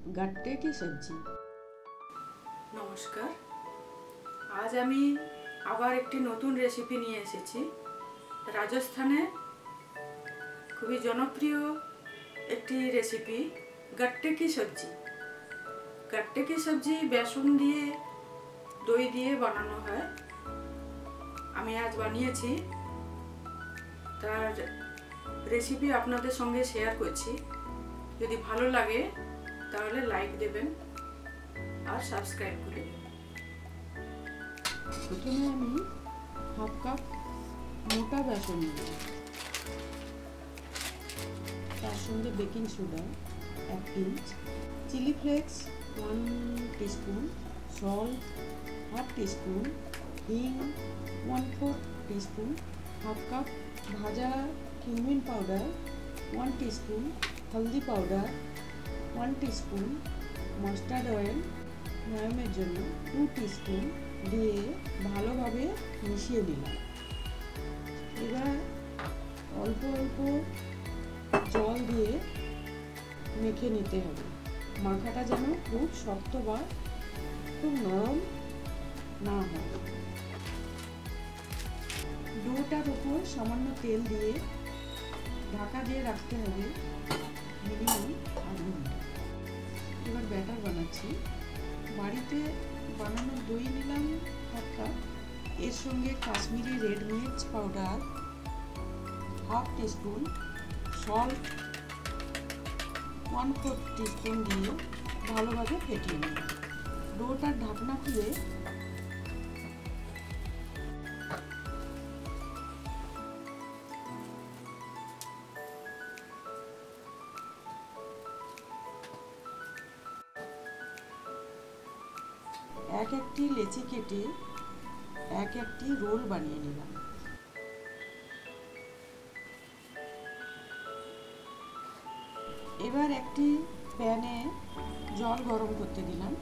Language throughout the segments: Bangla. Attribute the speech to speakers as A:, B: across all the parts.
A: गट्टे की सब्जी।
B: নমস্কার। আজ আমি আবার একটি নতুন রেসিপি নিয়ে এসেছি। রাজস্থানে খুবই জনপ্রিয় একটি রেসিপি গট্টে কি সবজি। গট্টে কি সবজি বেসন দিয়ে দই দিয়ে বানানো হয়। আমি আজ বানিয়েছি, তার রেসিপি আপনাদের সঙ্গে শেয়ার করছি। যদি ভালো লাগে তাহলে লাইক দেবেন আর সাবস্ক্রাইব করে দেবেন।
A: প্রথমে আমি হাফ কাপ মোটা বেসন নেব, তার সঙ্গে baking soda 1 pinch, chilli flakes 1 teaspoon, salt 1/2 teaspoon, হিং 1/4 টিস্পুন, হাফ কাপ ভাজা কিউমিন পাউডার 1 টিস্পুন, হলদি পাউডার 1 টিস্পুন, মাস্টার্ড অয়েল ময়ামের জন্য 2 টিস্পুন দিয়ে ভালোভাবে মিশিয়ে নিলাম। এবার অল্প অল্প জল দিয়ে মেখে নিতে হবে। মাখাটা যেন খুব শক্ত বা খুব নরম না হয়। ডোটার উপর সামান্য তেল দিয়ে ঢাকা দিয়ে রাখতে হবে মিনিমাম আধ ঘন্টা। এবার ব্যাটার বানাচ্ছি। বাড়িতে বানানো দই নিলাম হাফ কাপ, এর সঙ্গে কাশ্মীরি রেড মির্চ পাউডার 1/2 টিস্পুন, সল্ট 1/4 টিস্পুন দিয়ে ভালোভাবে ফেটিয়ে নিলাম। ডোটার ঢাকনা খুলে একটি লেচি কেটে একটি রোল বানিয়ে নিলাম। এবার একটি প্যানে জল গরম করতে দিলাম।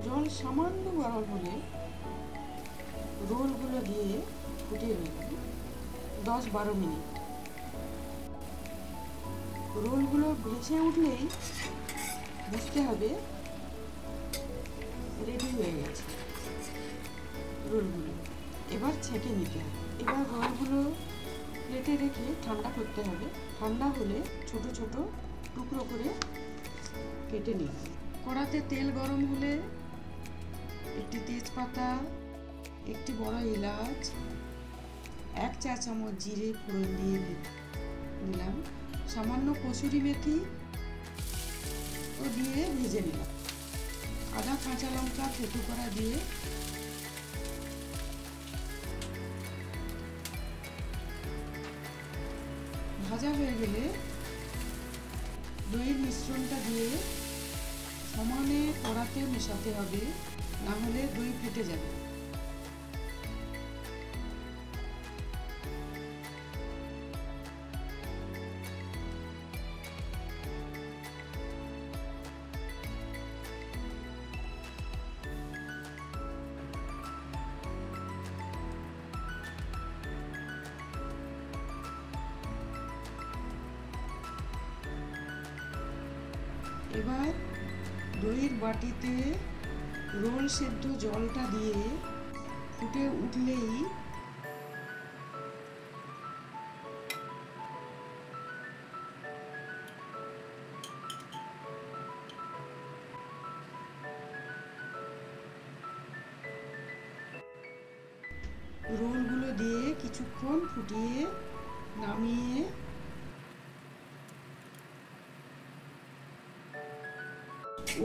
A: জল সামান্য গরম হলে রোলগুলো দিয়ে ফুটিয়ে নিলাম 10-12 মিনিট। রোলগুলো ভেসে উঠলেই বুঝতে হবে রেডি হয়ে গেছে রোলগুলো। এবার ছেঁকে নিতে হবে। এবার রোলগুলো প্লেটে রেখে ঠান্ডা করতে হবে। ঠান্ডা হলে ছোট ছোট টুকরো করে কেটে নিলাম। কড়াতে তেল গরম হলে একটি তেজপাতা, একটি বড় এলাচ, 1 চা চামচ জিরে ফোড়ন দিয়ে দিলাম। সামান্য কসুরি মেথি ও দিয়ে ভেজে নিলাম। আদা কাঁচা লঙ্কা থেতো করা দিয়ে ভাজা হয়ে গেলে দইয়ের মিশ্রণটা দিয়ে সমানে কড়াতে মেশাতে হবে, না হলে দই ফেটে যাবে। এবার দইয়ের বাটিতে রোল সেদ্ধ জলটা দিয়ে ফুটে উঠলেই রোলগুলো দিয়ে কিছুক্ষণ ফুটিয়ে নামিয়ে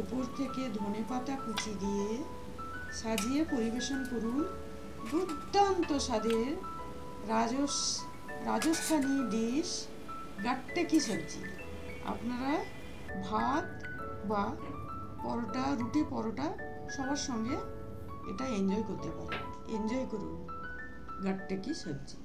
A: উপর থেকে ধনেপাতা কুচি দিয়ে সাজিয়ে পরিবেশন করুন দুর্দান্ত স্বাদের রাজস্থানী ডিশ গট্টে কি সবজি। আপনারা ভাত বা পরোটা, রুটি পরোটা সবার সঙ্গে এটা এনজয় করতে পারেন। এনজয় করুন গট্টে কি সবজি।